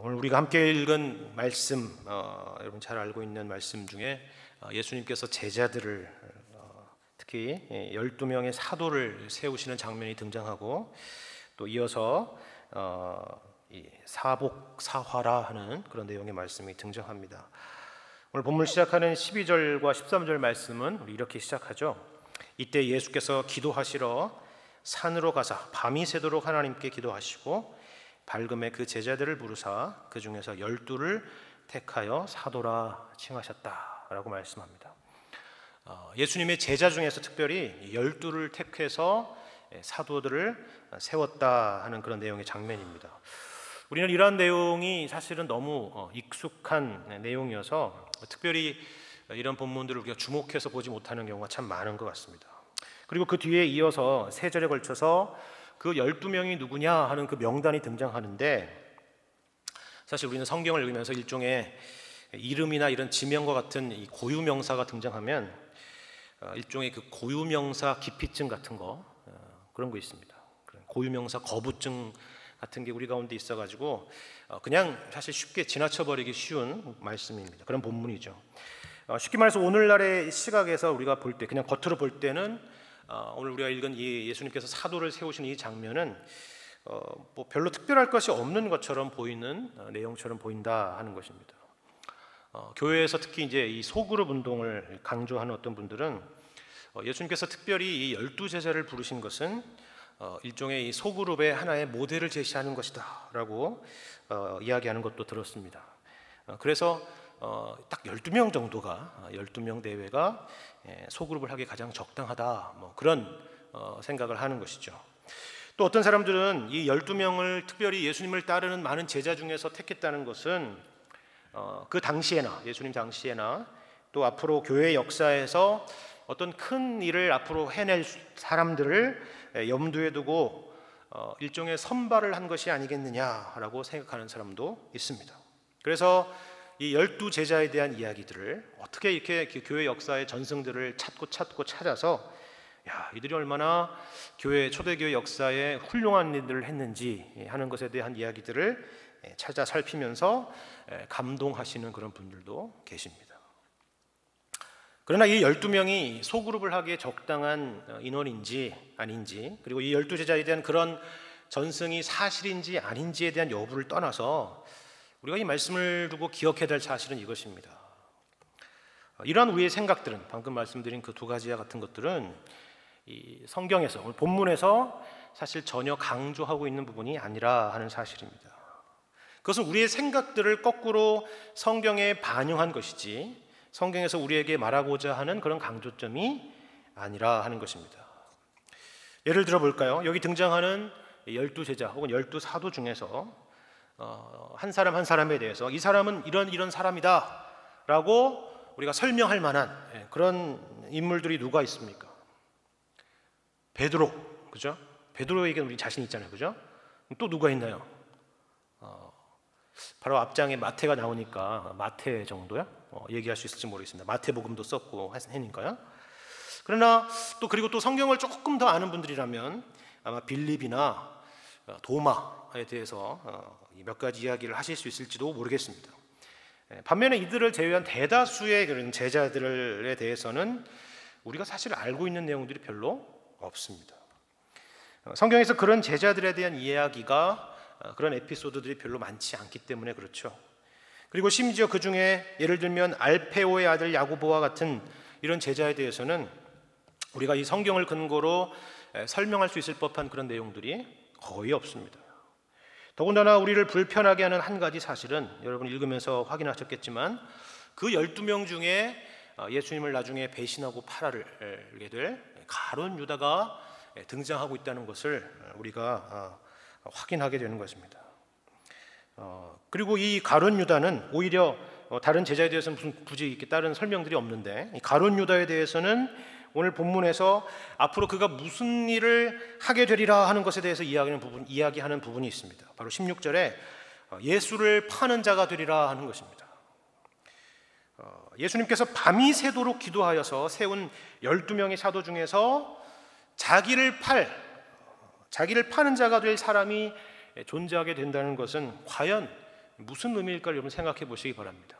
오늘 우리가 함께 읽은 말씀, 여러분 잘 알고 있는 말씀 중에 예수님께서 제자들을 특히 12명의 사도를 세우시는 장면이 등장하고, 또 이어서 이 사복사화라 하는 그런 내용의 말씀이 등장합니다. 오늘 본문 시작하는 12절과 13절 말씀은 우리 이렇게 시작하죠. 이때 예수께서 기도하시러 산으로 가사 밤이 새도록 하나님께 기도하시고 밝음에 그 제자들을 부르사 그 중에서 12를 택하여 사도라 칭하셨다라고 말씀합니다. 예수님의 제자 중에서 특별히 12를 택해서 사도들을 세웠다 하는 그런 내용의 장면입니다. 우리는 이러한 내용이 사실은 너무 익숙한 내용이어서 특별히 이런 본문들을 우리가 주목해서 보지 못하는 경우가 참 많은 것 같습니다. 그리고 그 뒤에 이어서 3절에 걸쳐서 그 12명이 누구냐 하는 그 명단이 등장하는데, 사실 우리는 성경을 읽으면서 일종의 이름이나 이런 지명과 같은 이 고유명사가 등장하면 일종의 그 고유명사 기피증 같은 거, 그런 거 있습니다. 고유명사 거부증 같은 게 우리 가운데 있어가지고 그냥 사실 쉽게 지나쳐버리기 쉬운 말씀입니다. 그런 본문이죠. 쉽게 말해서 오늘날의 시각에서 우리가 볼 때, 그냥 겉으로 볼 때는 오늘 우리가 읽은 이 예수님께서 사도를 세우신 이 장면은 뭐 별로 특별할 것이 없는 것처럼 보이는 내용처럼 보인다 하는 것입니다. 교회에서 특히 이제 이 소그룹 운동을 강조하는 어떤 분들은 예수님께서 특별히 이 12제자를 부르신 것은 일종의 이 소그룹의 하나의 모델을 제시하는 것이다라고 이야기하는 것도 들었습니다. 그래서 딱 12명 정도가 12명 내외가 소그룹을 하기 가장 적당하다, 뭐 그런 생각을 하는 것이죠. 또 어떤 사람들은 이 12명을 특별히 예수님을 따르는 많은 제자 중에서 택했다는 것은 그 당시에나, 예수님 당시에나 또 앞으로 교회 역사에서 어떤 큰 일을 앞으로 해낼 사람들을 염두에 두고 일종의 선발을 한 것이 아니겠느냐라고 생각하는 사람도 있습니다. 그래서 이 12제자에 대한 이야기들을 어떻게 이렇게 교회 역사의 전승들을 찾고 찾아서 이들이 얼마나 초대교회 역사에 훌륭한 일들을 했는지 하는 것에 대한 이야기들을 찾아 살피면서 감동하시는 그런 분들도 계십니다. 그러나 이 12명이 소그룹을 하기에 적당한 인원인지 아닌지, 그리고 이 12제자에 대한 그런 전승이 사실인지 아닌지에 대한 여부를 떠나서 우리가 이 말씀을 두고 기억해야 될 사실은 이것입니다. 이러한 우리의 생각들은, 방금 말씀드린 그 2가지와 같은 것들은 이 성경에서, 오늘 본문에서 사실 전혀 강조하고 있는 부분이 아니라 하는 사실입니다. 그것은 우리의 생각들을 거꾸로 성경에 반영한 것이지 성경에서 우리에게 말하고자 하는 그런 강조점이 아니라 하는 것입니다. 예를 들어 볼까요? 여기 등장하는 12제자 혹은 12사도 중에서 한 사람 한 사람에 대해서 이 사람은 이런 사람이다 라고 우리가 설명할 만한 그런 인물들이 누가 있습니까? 베드로, 그죠? 베드로에게 우리 자신 있잖아요, 그죠? 또 누가 있나요? 바로 앞장에 마태가 나오니까 마태 정도야? 얘기할 수 있을지 모르겠습니다. 마태복음도 썼고 했으니까요. 그러나 그리고 또 성경을 조금 더 아는 분들이라면 아마 빌립이나 도마에 대해서 몇 가지 이야기를 하실 수 있을지도 모르겠습니다. 반면에 이들을 제외한 대다수의 그런 제자들에 대해서는 우리가 사실 알고 있는 내용들이 별로 없습니다. 성경에서 그런 제자들에 대한 이야기가, 그런 에피소드들이 별로 많지 않기 때문에 그렇죠. 그리고 심지어 그 중에 예를 들면 알페오의 아들 야고보와 같은 이런 제자에 대해서는 우리가 이 성경을 근거로 설명할 수 있을 법한 그런 내용들이 거의 없습니다. 더군다나 우리를 불편하게 하는 한 가지 사실은, 여러분 읽으면서 확인하셨겠지만 그 12명 중에 예수님을 나중에 배신하고 팔아게 될 가룟 유다가 등장하고 있다는 것을 우리가 확인하게 되는 것입니다. 그리고 이 가룟 유다는 오히려 다른 제자에 대해서는 무슨 굳이 이렇게 다른 설명들이 없는데, 이 가룟 유다에 대해서는 오늘 본문에서 앞으로 그가 무슨 일을 하게 되리라 하는 것에 대해서 이야기하는 부분이 있습니다. 바로 16절에 예수를 파는 자가 되리라 하는 것입니다. 예수님께서 밤이 새도록 기도하여서 세운 12명의 사도 중에서 자기를 파는 자가 될 사람이 존재하게 된다는 것은 과연 무슨 의미일까 여러분 생각해 보시기 바랍니다.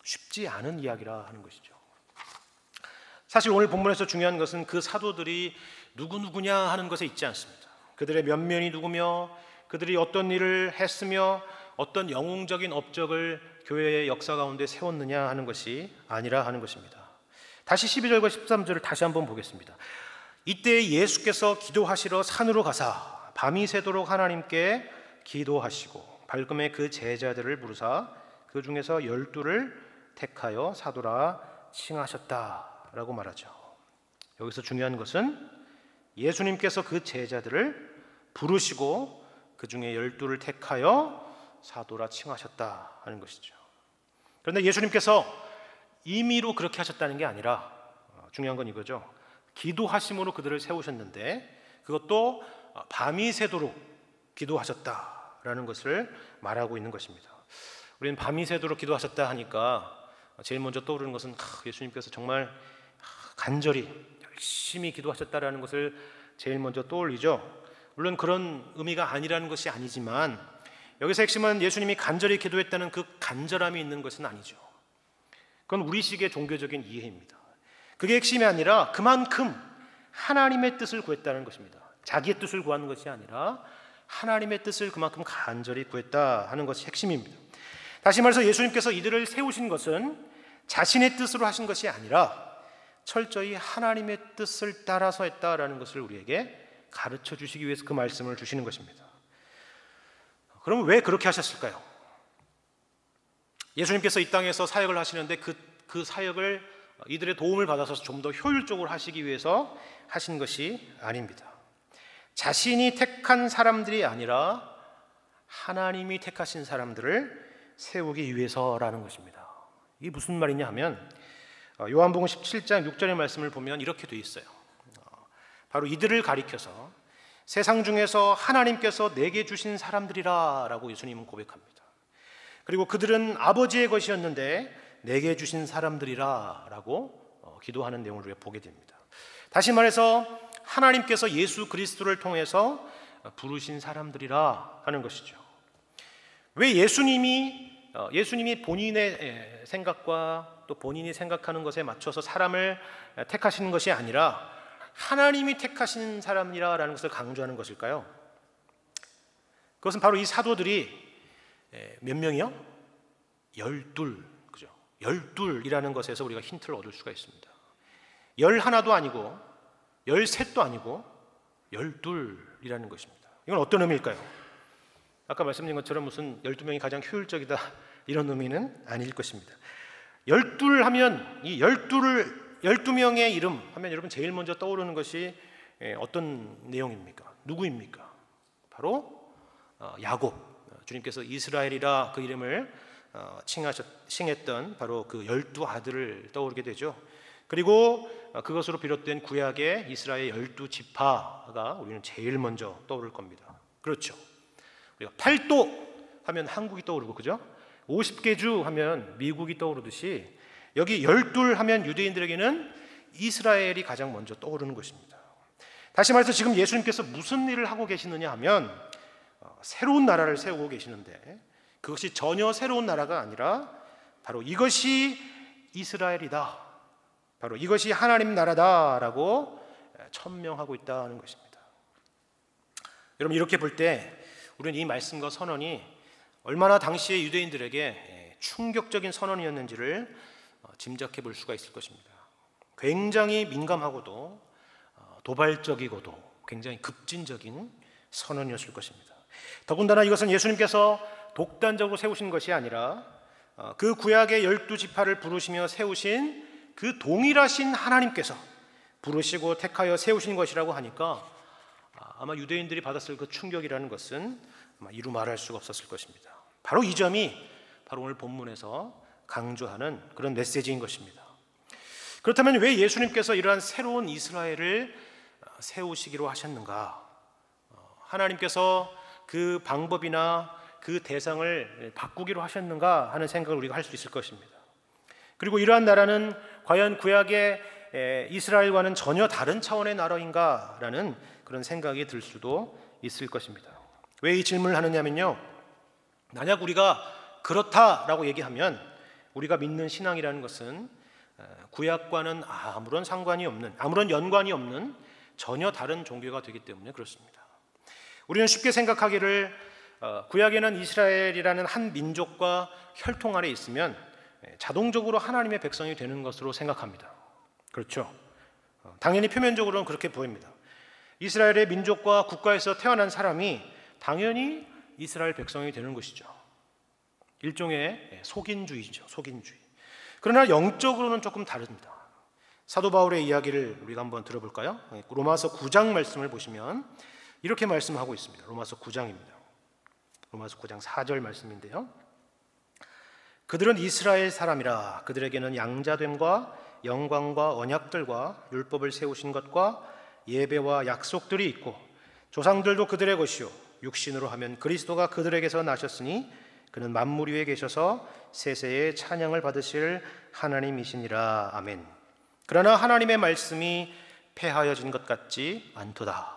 쉽지 않은 이야기라 하는 것이죠. 사실 오늘 본문에서 중요한 것은 그 사도들이 누구냐 하는 것에 있지 않습니다. 그들의 면면이 누구며 그들이 어떤 일을 했으며 어떤 영웅적인 업적을 교회의 역사 가운데 세웠느냐 하는 것이 아니라 하는 것입니다. 다시 12절과 13절을 다시 한번 보겠습니다. 이때 예수께서 기도하시러 산으로 가사 밤이 새도록 하나님께 기도하시고 밝음에 그 제자들을 부르사 그 중에서 12를 택하여 사도라 칭하셨다라고 말하죠. 여기서 중요한 것은 예수님께서 그 제자들을 부르시고 그 중에 12를 택하여 사도라 칭하셨다 하는 것이죠. 그런데 예수님께서 임의로 그렇게 하셨다는 게 아니라 중요한 건 이거죠. 기도하심으로 그들을 세우셨는데 그것도 밤이 새도록 기도하셨다라는 것을 말하고 있는 것입니다. 우리는 밤이 새도록 기도하셨다 하니까 제일 먼저 떠오르는 것은 예수님께서 정말 간절히 열심히 기도하셨다라는 것을 제일 먼저 떠올리죠. 물론 그런 의미가 아니라는 것이 아니지만 여기서 핵심은 예수님이 간절히 기도했다는 그 간절함이 있는 것은 아니죠. 그건 우리식의 종교적인 이해입니다. 그게 핵심이 아니라 그만큼 하나님의 뜻을 구했다는 것입니다. 자기의 뜻을 구하는 것이 아니라 하나님의 뜻을 그만큼 간절히 구했다 하는 것이 핵심입니다. 다시 말해서 예수님께서 이들을 세우신 것은 자신의 뜻으로 하신 것이 아니라 철저히 하나님의 뜻을 따라서 했다라는 것을 우리에게 가르쳐 주시기 위해서 그 말씀을 주시는 것입니다. 그럼 왜 그렇게 하셨을까요? 예수님께서 이 땅에서 사역을 하시는데 그 사역을 이들의 도움을 받아서 좀 더 효율적으로 하시기 위해서 하신 것이 아닙니다. 자신이 택한 사람들이 아니라 하나님이 택하신 사람들을 세우기 위해서라는 것입니다. 이게 무슨 말이냐 하면 요한복음 17장 6절의 말씀을 보면 이렇게 되어 있어요. 바로 이들을 가리켜서 세상 중에서 하나님께서 내게 주신 사람들이라 라고 예수님은 고백합니다. 그리고 그들은 아버지의 것이었는데 내게 주신 사람들이라 라고 기도하는 내용을 우리가 보게 됩니다. 다시 말해서 하나님께서 예수 그리스도를 통해서 부르신 사람들이라 하는 것이죠. 왜 예수님이 본인의 생각과 또 본인이 생각하는 것에 맞춰서 사람을 택하시는 것이 아니라 하나님이 택하신 사람이라는 것을 강조하는 것일까요? 그것은 바로 이 사도들이 몇 명이요? 12, 그죠? 12이라는 것에서 우리가 힌트를 얻을 수가 있습니다. 11도 아니고 13도 아니고 12이라는 것입니다. 이건 어떤 의미일까요? 아까 말씀드린 것처럼 무슨 12명이 가장 효율적이다 이런 의미는 아닐 것입니다. 12 하면 이 12명의 이름 하면 여러분 제일 먼저 떠오르는 것이 어떤 내용입니까? 누구입니까? 바로 야곱. 주님께서 이스라엘이라 그 이름을 칭했던 바로 그 12아들을 떠오르게 되죠. 그리고 그것으로 비롯된 구약의 이스라엘 12지파가 우리는 제일 먼저 떠오를 겁니다. 그렇죠. 우리가 8도 하면 한국이 떠오르고 그죠? 50개 주 하면 미국이 떠오르듯이 여기 12 하면 유대인들에게는 이스라엘이 가장 먼저 떠오르는 것입니다. 다시 말해서 지금 예수님께서 무슨 일을 하고 계시느냐 하면 새로운 나라를 세우고 계시는데 그것이 전혀 새로운 나라가 아니라 바로 이것이 이스라엘이다, 바로 이것이 하나님 나라다라고 천명하고 있다는 것입니다. 여러분 이렇게 볼 때 우리는 이 말씀과 선언이 얼마나 당시의 유대인들에게 충격적인 선언이었는지를 짐작해 볼 수가 있을 것입니다. 굉장히 민감하고도 도발적이고도 굉장히 급진적인 선언이었을 것입니다. 더군다나 이것은 예수님께서 독단적으로 세우신 것이 아니라 그 구약의 12지파를 부르시며 세우신 그 동일하신 하나님께서 부르시고 택하여 세우신 것이라고 하니까 아마 유대인들이 받았을 그 충격이라는 것은 아마 이루 말할 수가 없었을 것입니다. 바로 이 점이 바로 오늘 본문에서 강조하는 그런 메시지인 것입니다. 그렇다면 왜 예수님께서 이러한 새로운 이스라엘을 세우시기로 하셨는가? 하나님께서 그 방법이나 그 대상을 바꾸기로 하셨는가 하는 생각을 우리가 할 수 있을 것입니다. 그리고 이러한 나라는 과연 구약의 이스라엘과는 전혀 다른 차원의 나라인가라는 그런 생각이 들 수도 있을 것입니다. 왜 이 질문을 하느냐면요, 만약 우리가 그렇다라고 얘기하면 우리가 믿는 신앙이라는 것은 구약과는 아무런 상관이 없는, 아무런 연관이 없는 전혀 다른 종교가 되기 때문에 그렇습니다. 우리는 쉽게 생각하기를 구약에는 이스라엘이라는 한 민족과 혈통 아래 있으면 자동적으로 하나님의 백성이 되는 것으로 생각합니다. 그렇죠? 당연히 표면적으로는 그렇게 보입니다. 이스라엘의 민족과 국가에서 태어난 사람이 당연히 이스라엘 백성이 되는 것이죠. 일종의 속인주의죠. 속인주의. 그러나 영적으로는 조금 다릅니다. 사도 바울의 이야기를 우리가 한번 들어볼까요? 로마서 9장 말씀을 보시면 이렇게 말씀하고 있습니다. 로마서 9장입니다. 로마서 9장 4절 말씀인데요. 그들은 이스라엘 사람이라 그들에게는 양자됨과 영광과 언약들과 율법을 세우신 것과 예배와 약속들이 있고 조상들도 그들의 것이요 육신으로 하면 그리스도가 그들에게서 나셨으니 그는 만물 위에 계셔서 세세의 찬양을 받으실 하나님이시니라. 아멘. 그러나 하나님의 말씀이 폐하여진 것 같지 않도다.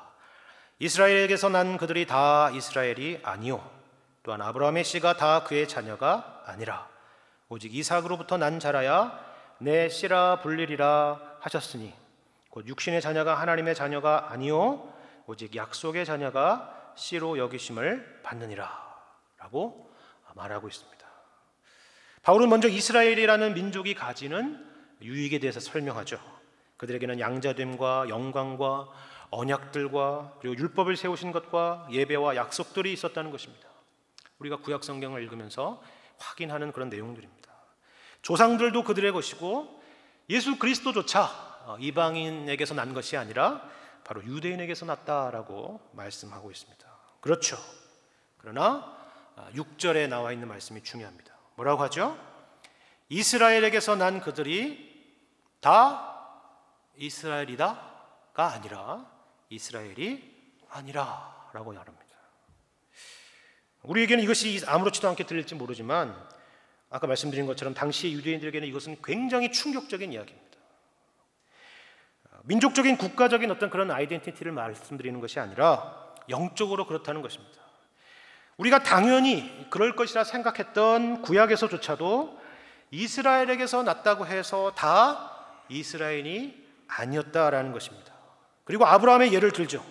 이스라엘에게서 난 그들이 다 이스라엘이 아니요 또한 아브라함의 씨가 다 그의 자녀가 아니라 오직 이삭으로부터 난 자라야 내 씨라 불리리라 하셨으니 곧 육신의 자녀가 하나님의 자녀가 아니요 오직 약속의 자녀가 씨로 여기심을 받느니라 라고 말하고 있습니다. 바울은 먼저 이스라엘이라는 민족이 가지는 유익에 대해서 설명하죠. 그들에게는 양자됨과 영광과 언약들과 그리고 율법을 세우신 것과 예배와 약속들이 있었다는 것입니다. 우리가 구약 성경을 읽으면서 확인하는 그런 내용들입니다. 조상들도 그들의 것이고 예수 그리스도조차 이방인에게서 난 것이 아니라 바로 유대인에게서 났다라고 말씀하고 있습니다. 그렇죠. 그러나 6절에 나와 있는 말씀이 중요합니다. 뭐라고 하죠? 이스라엘에게서 난 그들이 다 이스라엘이다가 아니라 이스라엘이 아니라 라고 말합니다. 우리에게는 이것이 아무렇지도 않게 들릴지 모르지만 아까 말씀드린 것처럼 당시 유대인들에게는 이것은 굉장히 충격적인 이야기입니다. 민족적인 국가적인 어떤 그런 아이덴티티를 말씀드리는 것이 아니라 영적으로 그렇다는 것입니다. 우리가 당연히 그럴 것이라 생각했던 구약에서조차도 이스라엘에게서 났다고 해서 다 이스라엘이 아니었다라는 것입니다. 그리고 아브라함의 예를 들죠.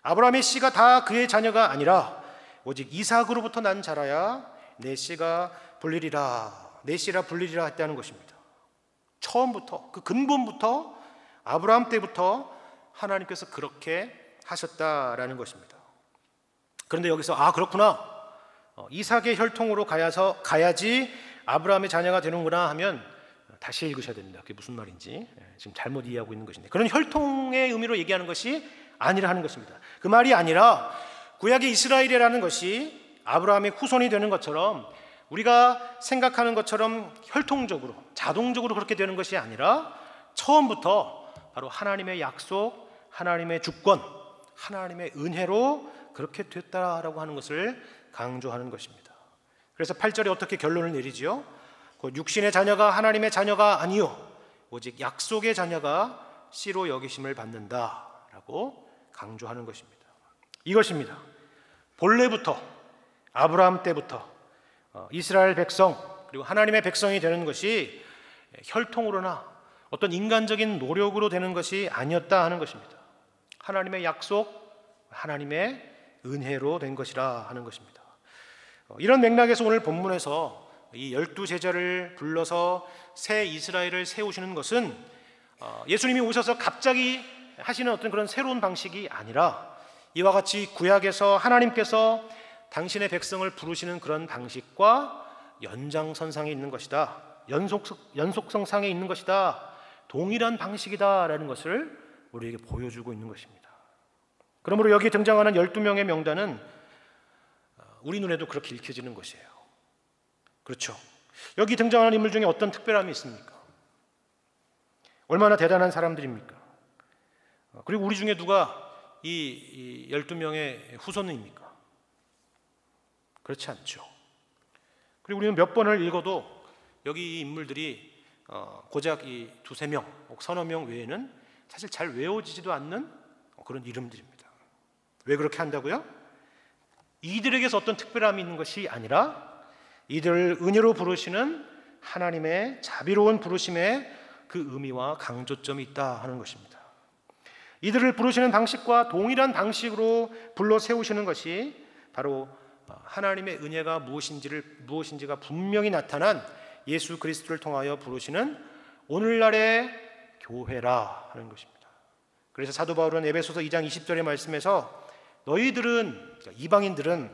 아브라함의 씨가 다 그의 자녀가 아니라 오직 이삭으로부터 난 자라야 내 씨가 불리리라, 내 씨라 불리리라 했다는 것입니다. 처음부터 그 근본부터 아브라함 때부터 하나님께서 그렇게 하셨다라는 것입니다. 그런데 여기서 그렇구나, 이삭의 혈통으로 가야지 아브라함의 자녀가 되는구나 하면 다시 읽으셔야 됩니다. 그게 무슨 말인지 지금 잘못 이해하고 있는 것인데, 그런 혈통의 의미로 얘기하는 것이 아니라 하는 것입니다. 그 말이 아니라 구약의 이스라엘이라는 것이 아브라함의 후손이 되는 것처럼 우리가 생각하는 것처럼 혈통적으로 자동적으로 그렇게 되는 것이 아니라 처음부터 바로 하나님의 약속, 하나님의 주권, 하나님의 은혜로 그렇게 됐다라고 하는 것을 강조하는 것입니다. 그래서 8절에 어떻게 결론을 내리지요? 곧 육신의 자녀가 하나님의 자녀가 아니요 오직 약속의 자녀가 씨로 여기심을 받는다라고 강조하는 것입니다. 이것입니다. 본래부터 아브라함 때부터 이스라엘 백성 그리고 하나님의 백성이 되는 것이 혈통으로나 어떤 인간적인 노력으로 되는 것이 아니었다 하는 것입니다. 하나님의 약속, 하나님의 은혜로 된 것이라 하는 것입니다. 이런 맥락에서 오늘 본문에서 이 12제자를 불러서 새 이스라엘을 세우시는 것은 예수님이 오셔서 갑자기 하시는 어떤 그런 새로운 방식이 아니라 이와 같이 구약에서 하나님께서 당신의 백성을 부르시는 그런 방식과 연장선상에 있는 것이다, 연속성상에 있는 것이다, 동일한 방식이다라는 것을 우리에게 보여주고 있는 것입니다. 그러므로 여기 등장하는 12명의 명단은 우리 눈에도 그렇게 읽혀지는 것이에요. 그렇죠? 여기 등장하는 인물 중에 어떤 특별함이 있습니까? 얼마나 대단한 사람들입니까? 그리고 우리 중에 누가 이 12명의 후손입니까? 그렇지 않죠. 그리고 우리는 몇 번을 읽어도 여기 이 인물들이 고작 이 두세 명, 서너 명 외에는 사실 잘 외워지지도 않는 그런 이름들입니다. 왜 그렇게 한다고요? 이들에게서 어떤 특별함이 있는 것이 아니라 이들을 은혜로 부르시는 하나님의 자비로운 부르심에 그 의미와 강조점이 있다 하는 것입니다. 이들을 부르시는 방식과 동일한 방식으로 불러 세우시는 것이 바로 하나님의 은혜가 무엇인지가 분명히 나타난 예수 그리스도를 통하여 부르시는 오늘날의 교회라 하는 것입니다. 그래서 사도 바울은 에베소서 2장 20절의 말씀에서 너희들은, 이방인들은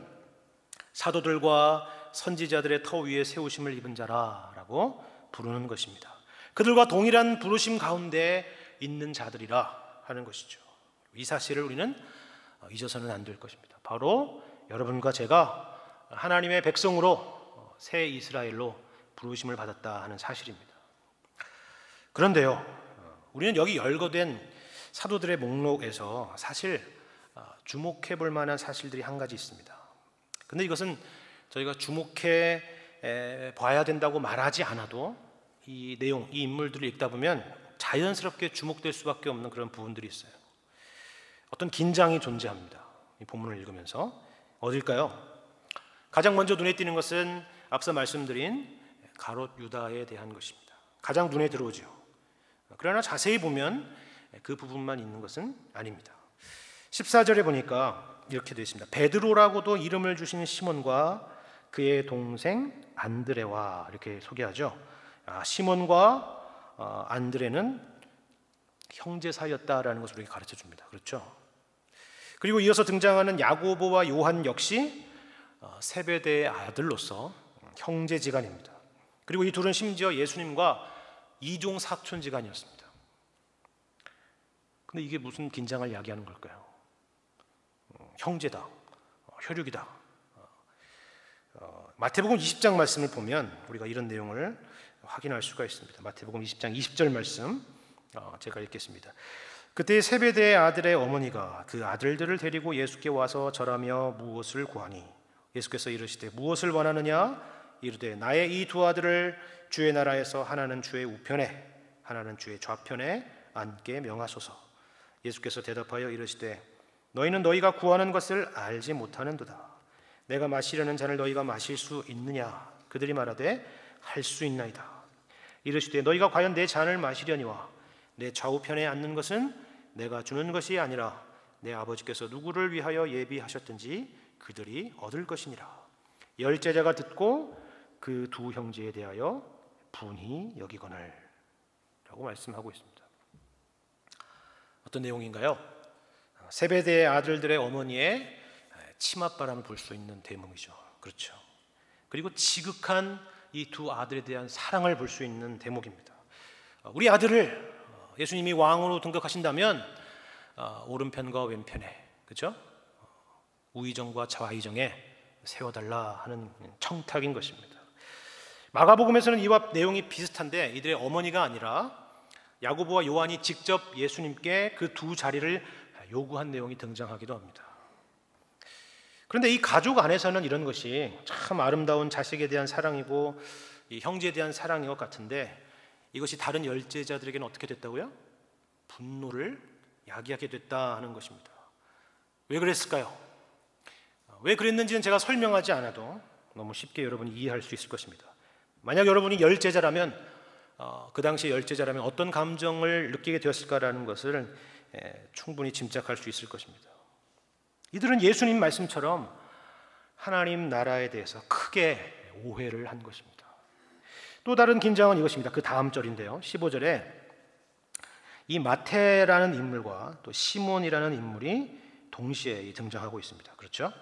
사도들과 선지자들의 터 위에 세우심을 입은 자라라고 부르는 것입니다. 그들과 동일한 부르심 가운데 있는 자들이라 하는 것이죠. 이 사실을 우리는 잊어서는 안 될 것입니다. 바로 여러분과 제가 하나님의 백성으로 새 이스라엘로 부르심을 받았다 하는 사실입니다. 그런데요, 우리는 여기 열거된 사도들의 목록에서 사실 주목해 볼 만한 사실들이 한 가지 있습니다. 근데 이것은 저희가 주목해 봐야 된다고 말하지 않아도 이 내용, 이 인물들을 읽다 보면 자연스럽게 주목될 수밖에 없는 그런 부분들이 있어요. 어떤 긴장이 존재합니다. 이 본문을 읽으면서. 어딜까요? 가장 먼저 눈에 띄는 것은 앞서 말씀드린 가롯 유다에 대한 것입니다. 가장 눈에 들어오죠. 그러나 자세히 보면 그 부분만 있는 것은 아닙니다. 14절에 보니까 이렇게 되어 있습니다. 베드로라고도 이름을 주신 시몬과 그의 동생 안드레와 이렇게 소개하죠. 시몬과 안드레는 형제 사이였다라는 것을 우리에게 가르쳐 줍니다. 그렇죠? 그리고 이어서 등장하는 야고보와 요한 역시 세베대의 아들로서 형제지간입니다. 그리고 이 둘은 심지어 예수님과 이종 사촌지간이었습니다. 근데 이게 무슨 긴장을 야기하는 걸까요? 형제다, 혈육이다. 마태복음 20장 말씀을 보면 우리가 이런 내용을 확인할 수가 있습니다. 마태복음 20장 20절 말씀 제가 읽겠습니다. 그때 세베대의 아들의 어머니가 그 아들들을 데리고 예수께 와서 절하며 무엇을 구하니 예수께서 이르시되 무엇을 원하느냐 이르되 나의 이 두 아들을 주의 나라에서 하나는 주의 우편에 하나는 주의 좌편에 앉게 명하소서. 예수께서 대답하여 이르시되 너희는 너희가 구하는 것을 알지 못하는도다. 내가 마시려는 잔을 너희가 마실 수 있느냐? 그들이 말하되 할 수 있나이다. 이르시되 너희가 과연 내 잔을 마시려니와 내 좌우편에 앉는 것은 내가 주는 것이 아니라 내 아버지께서 누구를 위하여 예비하셨든지 그들이 얻을 것이니라. 열 제자가 듣고 그 두 형제에 대하여 분히 여기거늘 라고 말씀하고 있습니다. 어떤 내용인가요? 세베대의 아들들의 어머니의 치맛바람을 볼 수 있는 대목이죠. 그렇죠. 그리고 지극한 이 두 아들에 대한 사랑을 볼 수 있는 대목입니다. 우리 아들을 예수님이 왕으로 등극하신다면 오른편과 왼편에, 그렇죠? 우의정과 좌의정에 세워달라 하는 청탁인 것입니다. 마가복음에서는 이와 내용이 비슷한데 이들의 어머니가 아니라 야고보와 요한이 직접 예수님께 그 두 자리를 요구한 내용이 등장하기도 합니다. 그런데 이 가족 안에서는 이런 것이 참 아름다운 자식에 대한 사랑이고 이 형제에 대한 사랑인 것 같은데 이것이 다른 열제자들에게는 어떻게 됐다고요? 분노를 야기하게 됐다 하는 것입니다. 왜 그랬을까요? 왜 그랬는지는 제가 설명하지 않아도 너무 쉽게 여러분이 이해할 수 있을 것입니다. 만약 여러분이 열제자라면 그 당시 열제자라면 어떤 감정을 느끼게 되었을까라는 것을 충분히 짐작할 수 있을 것입니다. 이들은 예수님 말씀처럼 하나님 나라에 대해서 크게 오해를 한 것입니다. 또 다른 긴장은 이것입니다. 그 다음 절인데요. 15절에 이 마태라는 인물과 또 시몬이라는 인물이 동시에 등장하고 있습니다. 그렇죠?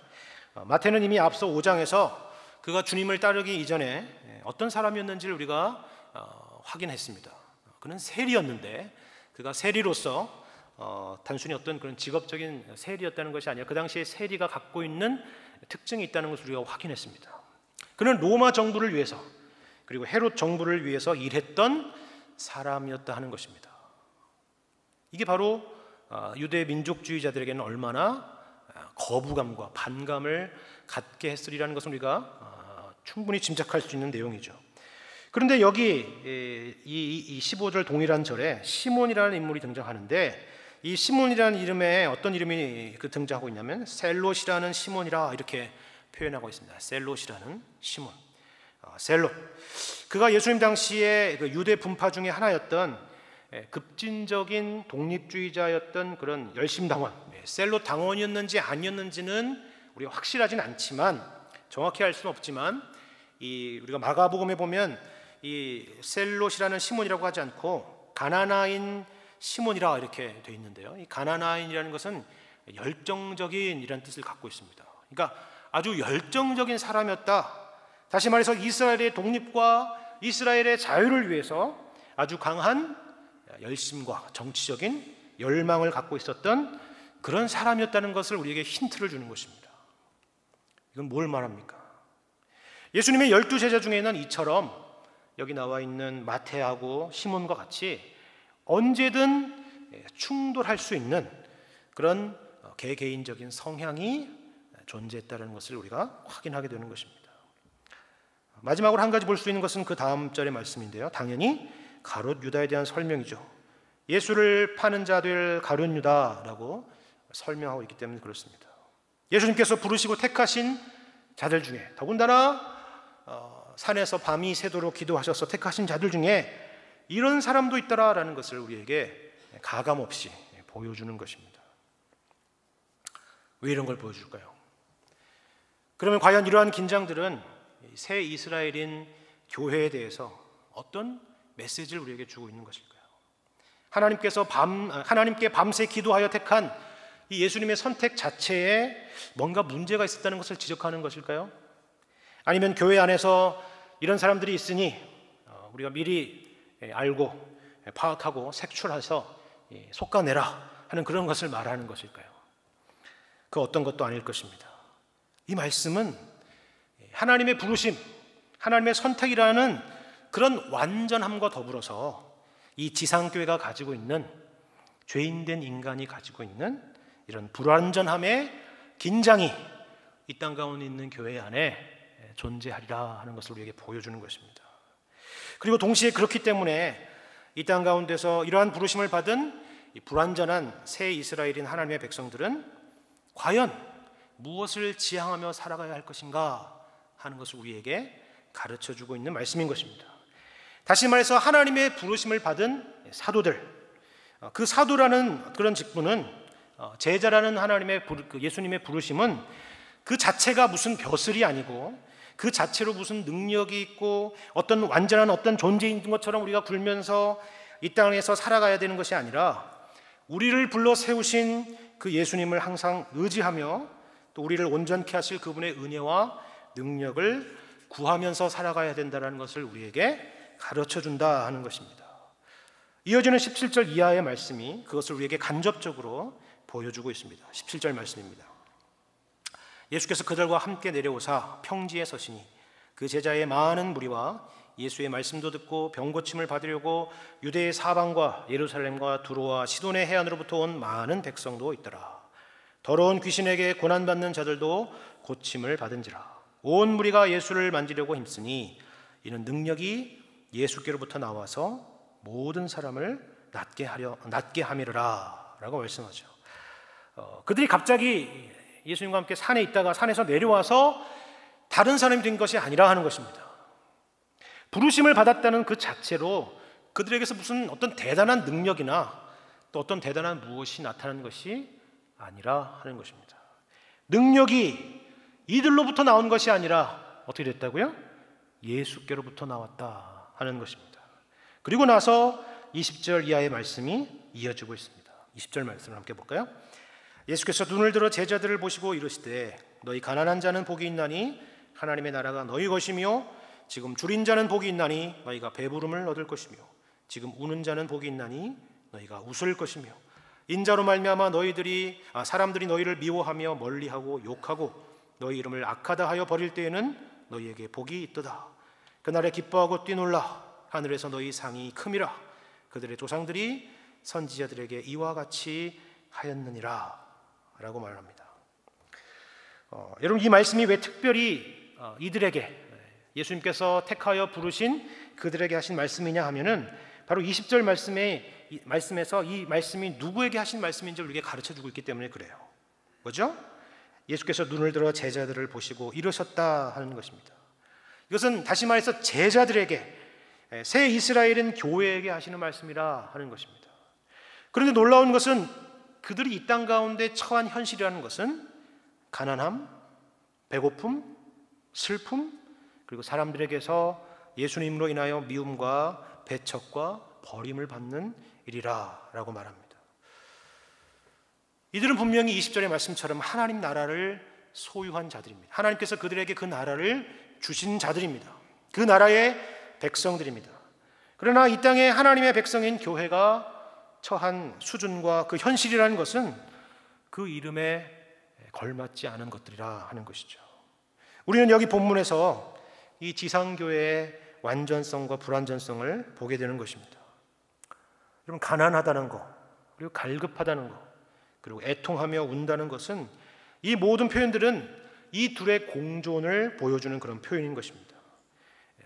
마태는 이미 앞서 5장에서 그가 주님을 따르기 이전에 어떤 사람이었는지를 우리가 확인했습니다. 그는 세리였는데 그가 세리로서 단순히 어떤 그런 직업적인 세리였다는 것이 아니라 그 당시에 세리가 갖고 있는 특징이 있다는 것을 우리가 확인했습니다. 그는 로마 정부를 위해서 그리고 헤롯 정부를 위해서 일했던 사람이었다 하는 것입니다. 이게 바로 유대 민족주의자들에게는 얼마나 거부감과 반감을 갖게 했으리라는 것을 우리가 충분히 짐작할 수 있는 내용이죠. 그런데 여기 이 15절 동일한 절에 시몬이라는 인물이 등장하는데 이 시몬이라는 이름에 어떤 이름이 등장하고 있냐면 셀롯이라는 시몬이라 이렇게 표현하고 있습니다. 셀롯이라는 시몬. 셀롯. 그가 예수님 당시에 그 유대 분파 중에 하나였던 급진적인 독립주의자였던 그런 열심당원, 셀롯 당원이었는지 아니었는지는 우리가 확실하진 않지만, 정확히 알 수는 없지만, 우리가 마가복음에 보면 이 셀롯이라는 시몬이라고 하지 않고 가나나인 시몬이라 이렇게 되어 있는데요. 이 가나나인이라는 것은 열정적인 이라는 뜻을 갖고 있습니다. 그러니까 아주 열정적인 사람이었다. 다시 말해서 이스라엘의 독립과 이스라엘의 자유를 위해서 아주 강한 열심과 정치적인 열망을 갖고 있었던 그런 사람이었다는 것을 우리에게 힌트를 주는 것입니다. 이건 뭘 말합니까? 예수님의 12제자 중에는 이처럼 여기 나와 있는 마태하고 시몬과 같이 언제든 충돌할 수 있는 그런 개개인적인 성향이 존재했다는 것을 우리가 확인하게 되는 것입니다. 마지막으로 한 가지 볼 수 있는 것은 그 다음 절의 말씀인데요. 당연히 가룟 유다에 대한 설명이죠. 예수를 파는 자들 가룟 유다라고 설명하고 있기 때문에 그렇습니다. 예수님께서 부르시고 택하신 자들 중에, 더군다나 산에서 밤이 새도록 기도하셔서 택하신 자들 중에 이런 사람도 있더라라는 것을 우리에게 가감없이 보여주는 것입니다. 왜 이런 걸 보여줄까요? 그러면 과연 이러한 긴장들은 새 이스라엘인 교회에 대해서 어떤 메시지를 우리에게 주고 있는 것일까요? 하나님께 밤새 기도하여 택한 이 예수님의 선택 자체에 뭔가 문제가 있었다는 것을 지적하는 것일까요? 아니면 교회 안에서 이런 사람들이 있으니 우리가 미리 알고 파악하고 색출해서 솎아내라 하는 그런 것을 말하는 것일까요? 그 어떤 것도 아닐 것입니다. 이 말씀은 하나님의 부르심, 하나님의 선택이라는 그런 완전함과 더불어서 이 지상교회가 가지고 있는, 죄인된 인간이 가지고 있는 이런 불완전함의 긴장이 이 땅 가운데 있는 교회 안에 존재하리라 하는 것을 우리에게 보여주는 것입니다. 그리고 동시에 그렇기 때문에 이 땅 가운데서 이러한 부르심을 받은 이 불완전한 새 이스라엘인 하나님의 백성들은 과연 무엇을 지향하며 살아가야 할 것인가 하는 것을 우리에게 가르쳐주고 있는 말씀인 것입니다. 다시 말해서 하나님의 부르심을 받은 사도들, 그 사도라는 그런 직분은, 제자라는 예수님의 부르심은 그 자체가 무슨 벼슬이 아니고 그 자체로 무슨 능력이 있고 어떤 완전한 어떤 존재인 것처럼 우리가 굴면서 이 땅에서 살아가야 되는 것이 아니라 우리를 불러 세우신 그 예수님을 항상 의지하며 또 우리를 온전케 하실 그분의 은혜와 능력을 구하면서 살아가야 된다는 것을 우리에게 가르쳐준다 하는 것입니다. 이어지는 17절 이하의 말씀이 그것을 우리에게 간접적으로 보여주고 있습니다. 17절 말씀입니다. 예수께서 그들과 함께 내려오사 평지에 서시니 그 제자의 많은 무리와 예수의 말씀도 듣고 병고침을 받으려고 유대의 사방과 예루살렘과 두로와 시돈의 해안으로부터 온 많은 백성도 있더라. 더러운 귀신에게 고난받는 자들도 고침을 받은지라. 온 무리가 예수를 만지려고 힘쓰니 이는 능력이 예수께로부터 나와서 모든 사람을 낫게 함이라 라고 말씀하죠. 그들이 갑자기 예수님과 함께 산에 있다가 산에서 내려와서 다른 사람이 된 것이 아니라 하는 것입니다. 부르심을 받았다는 그 자체로 그들에게서 무슨 어떤 대단한 능력이나 또 어떤 대단한 무엇이 나타나는 것이 아니라 하는 것입니다. 능력이 이들로부터 나온 것이 아니라 어떻게 됐다고요? 예수께로부터 나왔다 하는 것입니다. 그리고 나서 20절 이하의 말씀이 이어지고 있습니다. 20절 말씀을 함께 볼까요? 예수께서 눈을 들어 제자들을 보시고 이르시되 너희 가난한 자는 복이 있나니 하나님의 나라가 너희 것이며 지금 줄인 자는 복이 있나니 너희가 배부름을 얻을 것이며 지금 우는 자는 복이 있나니 너희가 웃을 것이며 인자로 말미암아 사람들이 너희를 미워하며 멀리하고 욕하고 너희 이름을 악하다 하여 버릴 때에는 너희에게 복이 있도다. 그날에 기뻐하고 뛰놀라. 하늘에서 너희 상이 큼이라. 그들의 조상들이 선지자들에게 이와 같이 하였느니라 라고 말합니다. 여러분, 이 말씀이 왜 특별히 이들에게, 예수님께서 택하여 부르신 그들에게 하신 말씀이냐 하면은 바로 20절 말씀에서 이 말씀이 누구에게 하신 말씀인지 우리에게 가르쳐주고 있기 때문에 그래요. 뭐죠? 예수께서 눈을 들어 제자들을 보시고 이르셨다 하는 것입니다. 이것은 다시 말해서 제자들에게, 새 이스라엘인 교회에게 하시는 말씀이라 하는 것입니다. 그런데 놀라운 것은 그들이 이 땅 가운데 처한 현실이라는 것은 가난함, 배고픔, 슬픔, 그리고 사람들에게서 예수님으로 인하여 미움과 배척과 버림을 받는 일이라 라고 말합니다. 이들은 분명히 20절의 말씀처럼 하나님 나라를 소유한 자들입니다. 하나님께서 그들에게 그 나라를 주신 자들입니다. 그 나라의 백성들입니다. 그러나 이 땅에 하나님의 백성인 교회가 처한 수준과 그 현실이라는 것은 그 이름에 걸맞지 않은 것들이라 하는 것이죠. 우리는 여기 본문에서 이 지상교회의 완전성과 불완전성을 보게 되는 것입니다. 여러분, 가난하다는 것, 그리고 갈급하다는 것, 그리고 애통하며 운다는 것은, 이 모든 표현들은 이 둘의 공존을 보여주는 그런 표현인 것입니다.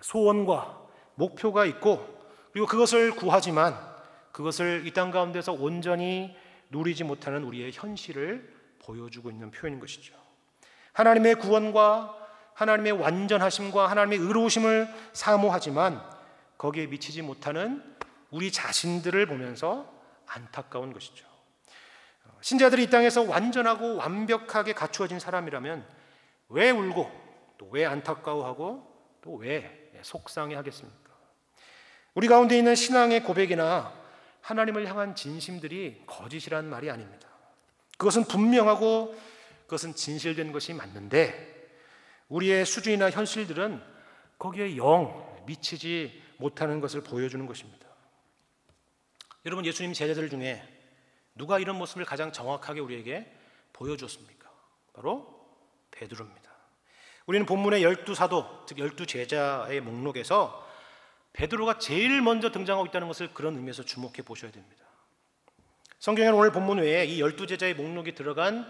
소원과 목표가 있고, 그리고 그것을 구하지만 그것을 이 땅 가운데서 온전히 누리지 못하는 우리의 현실을 보여주고 있는 표현인 것이죠. 하나님의 구원과 하나님의 완전하심과 하나님의 의로우심을 사모하지만 거기에 미치지 못하는 우리 자신들을 보면서 안타까운 것이죠. 신자들이 이 땅에서 완전하고 완벽하게 갖추어진 사람이라면 왜 울고 또 왜 안타까워하고 또 왜 속상해하겠습니까? 우리 가운데 있는 신앙의 고백이나 하나님을 향한 진심들이 거짓이라는 말이 아닙니다. 그것은 분명하고 그것은 진실된 것이 맞는데, 우리의 수준이나 현실들은 거기에 영 미치지 못하는 것을 보여주는 것입니다. 여러분, 예수님 제자들 중에 누가 이런 모습을 가장 정확하게 우리에게 보여줬습니까? 바로 베드로입니다. 우리는 본문의 12사도, 즉 12제자의 목록에서 베드로가 제일 먼저 등장하고 있다는 것을 그런 의미에서 주목해 보셔야 됩니다. 성경에는 오늘 본문 외에 이 12제자의 목록이 들어간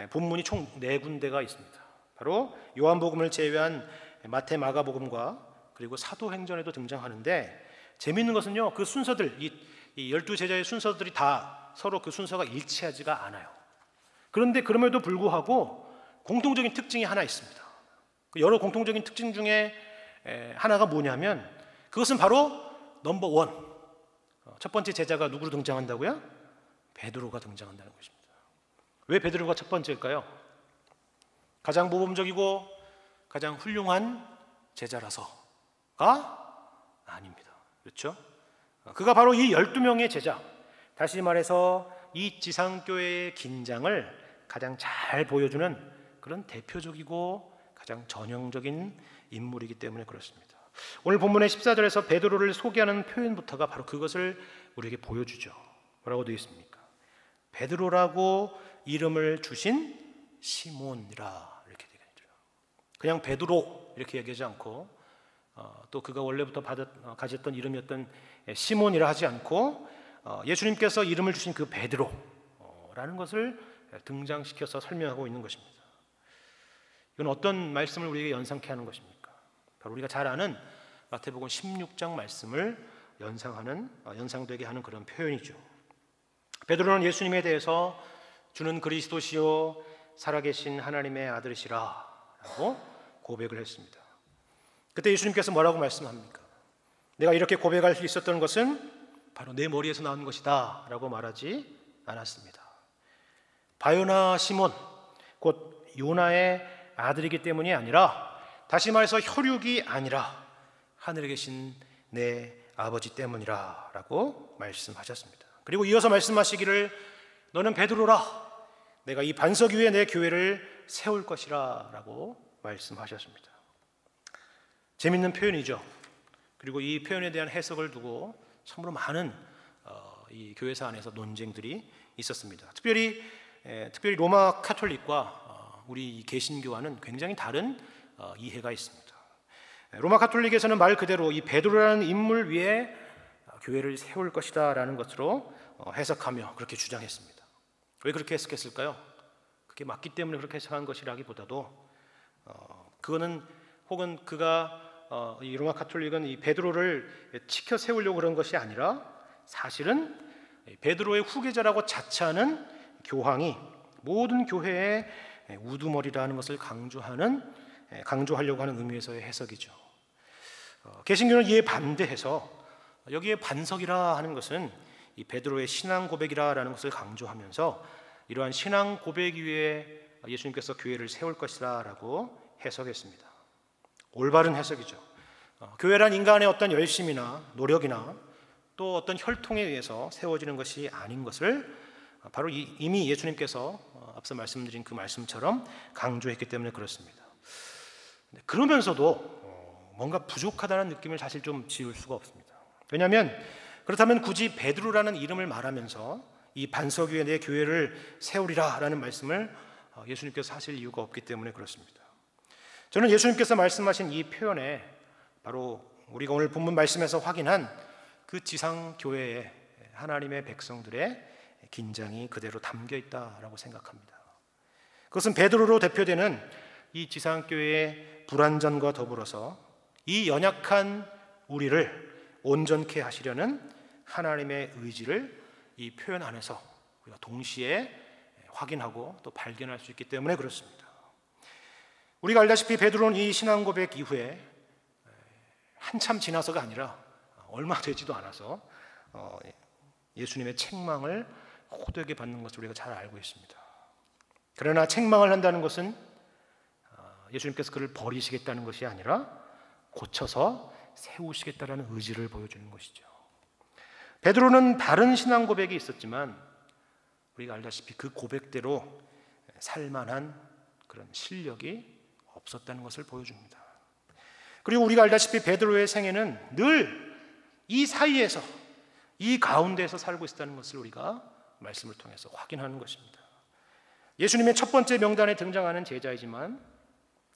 본문이 총 4군데가 있습니다. 바로 요한복음을 제외한 마태, 마가복음과 그리고 사도행전에도 등장하는데, 재미있는 것은요, 그 순서들, 이 12제자의 순서들이 다 서로 그 순서가 일치하지가 않아요. 그런데 그럼에도 불구하고 공통적인 특징이 하나 있습니다. 여러 공통적인 특징 중에 하나가 뭐냐면, 그것은 바로 넘버 원, 첫 번째 제자가 누구로 등장한다고요? 베드로가 등장한다는 것입니다. 왜 베드로가 첫 번째일까요? 가장 모범적이고 가장 훌륭한 제자라서가 아닙니다. 그렇죠? 그가 바로 이 12명의 제자, 다시 말해서 이 지상교회의 긴장을 가장 잘 보여주는 그런 대표적이고 가장 전형적인 인물이기 때문에 그렇습니다. 오늘 본문의 14절에서 베드로를 소개하는 표현부터가 바로 그것을 우리에게 보여주죠. 뭐라고 되어 있습니까? 베드로라고 이름을 주신 시몬이라 이렇게 되겠죠. 그냥 베드로 이렇게 얘기하지 않고 또 그가 원래부터 가졌던 이름이었던 시몬이라 하지 않고 예수님께서 이름을 주신 그 베드로라는 것을 등장시켜서 설명하고 있는 것입니다. 이건 어떤 말씀을 우리에게 연상케 하는 것입니까? 바로 우리가 잘 아는 마태복음 16장 말씀을 연상되게 하는 그런 표현이죠. 베드로는 예수님에 대해서 주는 그리스도시요 살아계신 하나님의 아들이시라 라고 고백을 했습니다. 그때 예수님께서 뭐라고 말씀합니까? 내가 이렇게 고백할 수 있었던 것은 바로 내 머리에서 나온 것이다 라고 말하지 않았습니다. 바요나 시몬, 곧 요나의 아들이기 때문이 아니라, 다시 말해서 혈육이 아니라 하늘에 계신 내 아버지 때문이라 라고 말씀하셨습니다. 그리고 이어서 말씀하시기를 너는 베드로라, 내가 이 반석 위에 내 교회를 세울 것이라 라고 말씀하셨습니다. 재밌는 표현이죠. 그리고 이 표현에 대한 해석을 두고 참으로 많은 이 교회사 안에서 논쟁들이 있었습니다. 특별히 로마 카톨릭과 우리 개신교와는 굉장히 다른 이해가 있습니다. 로마 카톨릭에서는 말 그대로 이 베드로라는 인물 위에 교회를 세울 것이다 라는 것으로 해석하며 그렇게 주장했습니다. 왜 그렇게 해석했을까요? 그게 맞기 때문에 그렇게 해석한 것이라기보다도 그거는 혹은 그가 이 로마 가톨릭은 이 베드로를 치켜 세우려고 그런 것이 아니라 사실은 베드로의 후계자라고 자처하는 교황이 모든 교회의 우두머리라는 것을 강조하려고 하는 의미에서의 해석이죠. 개신교는 이에 반대해서 여기에 반석이라 하는 것은 이 베드로의 신앙 고백이라는 것을 강조하면서 이러한 신앙 고백 위에 예수님께서 교회를 세울 것이라고 해석했습니다. 올바른 해석이죠. 교회란 인간의 어떤 열심이나 노력이나 또 어떤 혈통에 의해서 세워지는 것이 아닌 것을 바로 이미 예수님께서 앞서 말씀드린 그 말씀처럼 강조했기 때문에 그렇습니다. 그러면서도 뭔가 부족하다는 느낌을 사실 좀 지울 수가 없습니다. 왜냐하면 그렇다면 굳이 베드로라는 이름을 말하면서 이 반석 위에 내 교회를 세우리라 라는 말씀을 예수님께서 하실 이유가 없기 때문에 그렇습니다. 저는 예수님께서 말씀하신 이 표현에 바로 우리가 오늘 본문 말씀에서 확인한 그 지상교회의 하나님의 백성들의 긴장이 그대로 담겨 있다라고 생각합니다. 그것은 베드로로 대표되는 이 지상교회의 불완전과 더불어서 이 연약한 우리를 온전케 하시려는 하나님의 의지를 이 표현 안에서 우리가 동시에 확인하고 또 발견할 수 있기 때문에 그렇습니다. 우리가 알다시피 베드로는 이 신앙 고백 이후에 한참 지나서가 아니라 얼마 되지도 않아서 예수님의 책망을 호되게 받는 것을 우리가 잘 알고 있습니다. 그러나 책망을 한다는 것은 예수님께서 그를 버리시겠다는 것이 아니라 고쳐서 세우시겠다는 의지를 보여주는 것이죠. 베드로는 다른 신앙 고백이 있었지만 우리가 알다시피 그 고백대로 살만한 그런 실력이 없었다는 것을 보여줍니다. 그리고 우리가 알다시피 베드로의 생애는 늘 이 사이에서, 이 가운데에서 살고 있었다는 것을 우리가 말씀을 통해서 확인하는 것입니다. 예수님의 첫 번째 명단에 등장하는 제자이지만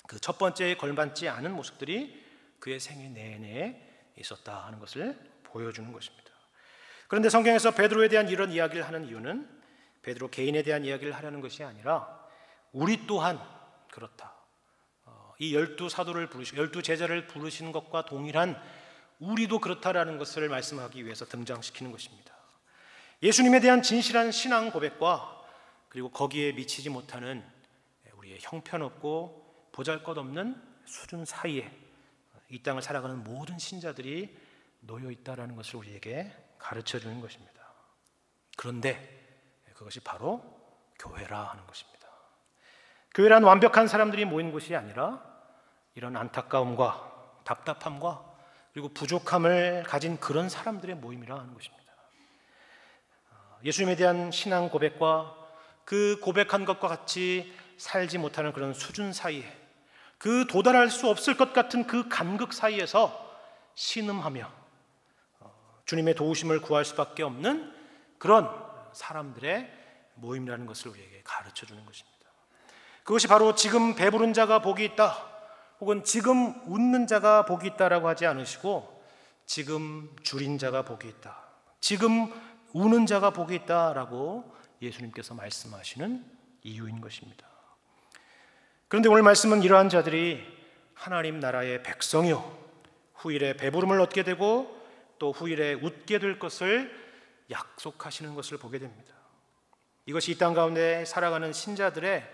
그 첫 번째에 걸맞지 않은 모습들이 그의 생애 내내 있었다 하는 것을 보여주는 것입니다. 그런데 성경에서 베드로에 대한 이런 이야기를 하는 이유는 베드로 개인에 대한 이야기를 하려는 것이 아니라 우리 또한 그렇다. 이 12사도를 부르시고 12제자를 부르시는 것과 동일한 우리도 그렇다라는 것을 말씀하기 위해서 등장시키는 것입니다. 예수님에 대한 진실한 신앙 고백과 그리고 거기에 미치지 못하는 우리의 형편없고 보잘것없는 수준 사이에 이 땅을 살아가는 모든 신자들이 놓여 있다라는 것을 우리에게 가르쳐주는 것입니다. 그런데 그것이 바로 교회라 하는 것입니다. 교회란 완벽한 사람들이 모인 곳이 아니라 이런 안타까움과 답답함과 그리고 부족함을 가진 그런 사람들의 모임이라 하는 것입니다. 예수님에 대한 신앙 고백과 그 고백한 것과 같이 살지 못하는 그런 수준 사이에 그 도달할 수 없을 것 같은 그 간극 사이에서 신음하며 주님의 도우심을 구할 수밖에 없는 그런 사람들의 모임이라는 것을 우리에게 가르쳐 주는 것입니다. 그것이 바로 지금 배부른 자가 복이 있다 혹은 지금 웃는 자가 복이 있다라고 하지 않으시고 지금 줄인 자가 복이 있다, 지금 우는 자가 복이 있다라고 예수님께서 말씀하시는 이유인 것입니다. 그런데 오늘 말씀은 이러한 자들이 하나님 나라의 백성이요 후일에 배부름을 얻게 되고 또 후일에 웃게 될 것을 약속하시는 것을 보게 됩니다. 이것이 이 땅 가운데 살아가는 신자들의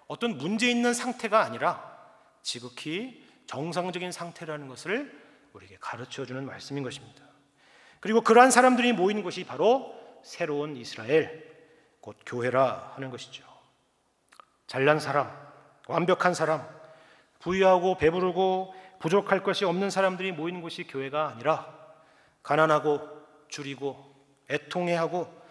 어떤 문제 있는 상태가 아니라 지극히 정상적인 상태라는 것을 우리에게 가르쳐주는 말씀인 것입니다. 그리고 그러한 사람들이 모이는 곳이 바로 새로운 이스라엘, 곧 교회라 하는 것이죠. 잘난 사람, 완벽한 사람, 부유하고 배부르고 부족할 것이 없는 사람들이 모이는 곳이 교회가 아니라 가난하고 줄이고 애통해하고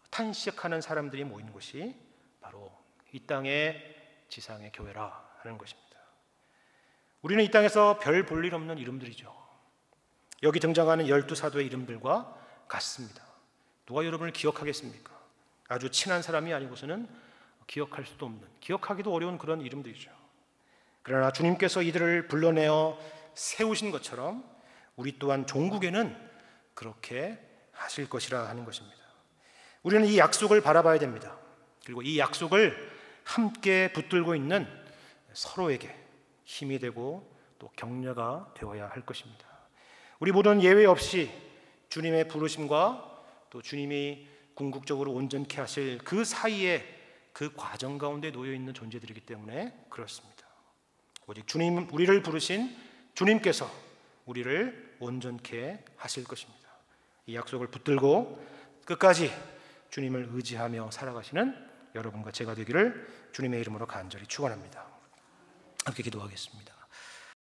탄식하는 사람들이 모이는 곳이 바로 이 땅의 지상의 교회라 하는 것입니다. 우리는 이 땅에서 별 볼 일 없는 이름들이죠. 여기 등장하는 12사도의 이름들과 같습니다. 누가 여러분을 기억하겠습니까? 아주 친한 사람이 아니고서는 기억할 수도 없는, 기억하기도 어려운 그런 이름들이죠. 그러나 주님께서 이들을 불러내어 세우신 것처럼 우리 또한 종국에는 그렇게 하실 것이라 하는 것입니다. 우리는 이 약속을 바라봐야 됩니다. 그리고 이 약속을 함께 붙들고 있는 서로에게 힘이 되고 또 격려가 되어야 할 것입니다. 우리 모두는 예외 없이 주님의 부르심과 또 주님이 궁극적으로 온전케 하실 그 사이에 그 과정 가운데 놓여 있는 존재들이기 때문에 그렇습니다. 오직 주님, 우리를 부르신 주님께서 우리를 온전케 하실 것입니다. 이 약속을 붙들고 끝까지 주님을 의지하며 살아가시는 여러분과 제가 되기를 주님의 이름으로 간절히 축원합니다. 함께 기도하겠습니다.